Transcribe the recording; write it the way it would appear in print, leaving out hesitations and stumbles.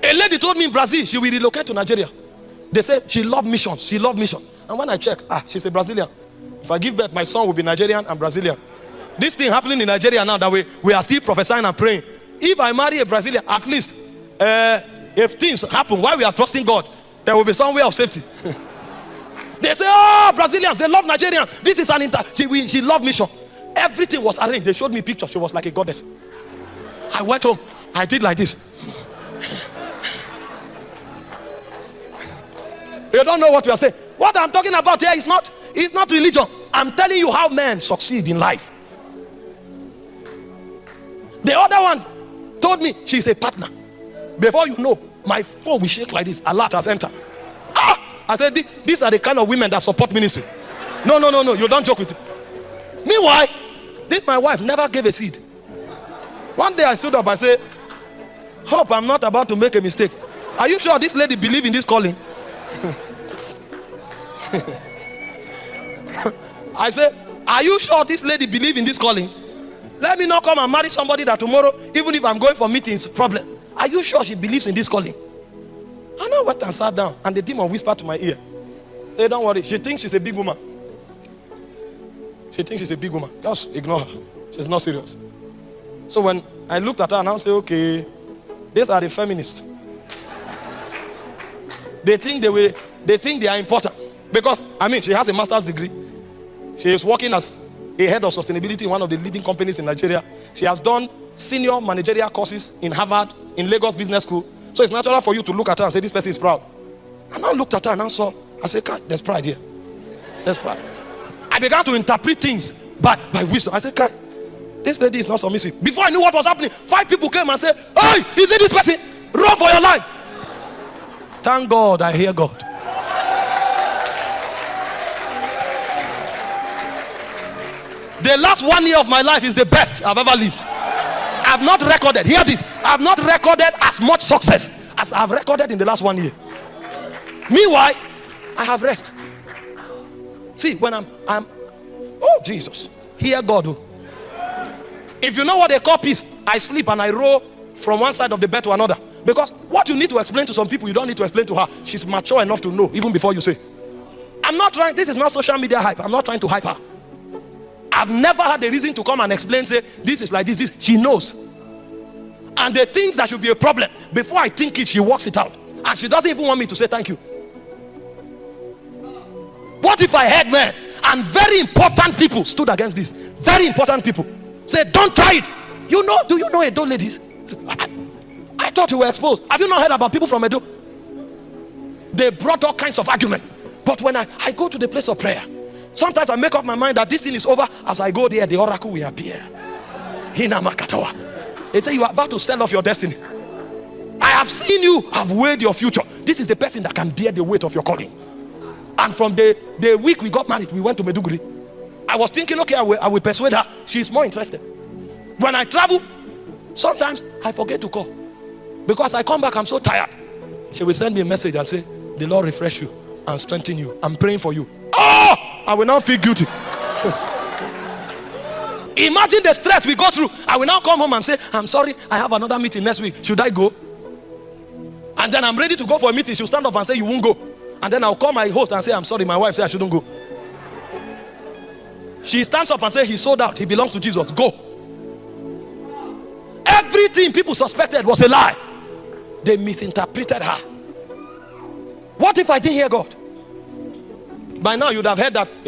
A lady told me in Brazil she will relocate to Nigeria. They say she loved missions. She loved mission. And when I check, she's a Brazilian. If I give birth, my son will be Nigerian and Brazilian. This thing happening in Nigeria now that we are still prophesying and praying. If I marry a Brazilian, at least if things happen while we are trusting God, there will be some way of safety. They say, oh, Brazilians, they love Nigerians. This is an she loved mission. Everything was arranged. They showed me pictures. She was like a goddess. I went home. I did like this. You don't know what we are saying. What I'm talking about here is not religion. I'm telling you how men succeed in life. The other one told me she's a partner. Before you know, my phone will shake like this. Alert has entered. I said, these are the kind of women that support ministry. No. You don't joke with it. Meanwhile, this my wife never gave a seed. One day I stood up. I said, hope I'm not about to make a mistake. Are you sure this lady believes in this calling? I said, are you sure this lady believes in this calling? Let me not come and marry somebody that tomorrow, even if I'm going for meetings, problem. Are you sure she believes in this calling? And I went and sat down, and the demon whispered to my ear. Say, don't worry. She thinks she's a big woman. She thinks she's a big woman. Just ignore her. She's not serious. So when I looked at her and I said, okay, these are the feminists. They think they are important. Because, she has a master's degree. She is working as a head of sustainability in one of the leading companies in Nigeria. She has done senior managerial courses in Harvard, in Lagos Business School. So it's natural for you to look at her and say, this person is proud. And I looked at her and I said, God, there's pride here. There's pride. I began to interpret things by wisdom. I said, God, this lady is not submissive. Before I knew what was happening, 5 people came and said, hey, is it this person? Run for your life. Thank God I hear God. The last 1 year of my life is the best I've ever lived. I've not recorded, hear this, I've not recorded as much success as I've recorded in the last 1 year. Meanwhile, I have rest. See, when I'm oh Jesus, hear God. If you know what they call peace, I sleep and I roll from one side of the bed to another. Because what you need to explain to some people, you don't need to explain to her. She's mature enough to know, even before you say. I'm not trying, this is not social media hype. I'm not trying to hype her. I've never had a reason to come and explain, say, this is like this. She knows. And the things that should be a problem, before I think it, she works it out. And she doesn't even want me to say thank you. What if I had men and very important people stood against this? Very important people. Say, don't try it. Do you know Edo ladies? I thought you were exposed. Have you not heard about people from Edo? They brought all kinds of argument. But when I go to the place of prayer, sometimes I make up my mind that this thing is over. As I go there, the oracle will appear. They say you are about to sell off your destiny. I have seen you have weighed your future. This is the person that can bear the weight of your calling. And from the week we got married, we went to Meduguri. I was thinking, okay, I will persuade her. She's more interested. When I travel, sometimes I forget to call. Because I come back, I'm so tired. She will send me a message and say, the Lord refresh you and strengthen you. I'm praying for you. Oh, I will now feel guilty. Imagine the stress we go through. I will now come home and say, I'm sorry, I have another meeting next week. Should I go? And then I'm ready to go for a meeting. She'll stand up and say, you won't go. And then I'll call my host and say, I'm sorry, my wife said I shouldn't go. She stands up and says, he sold out. He belongs to Jesus. Go. Everything people suspected was a lie. They misinterpreted her. What if I didn't hear God? By now you'd have heard that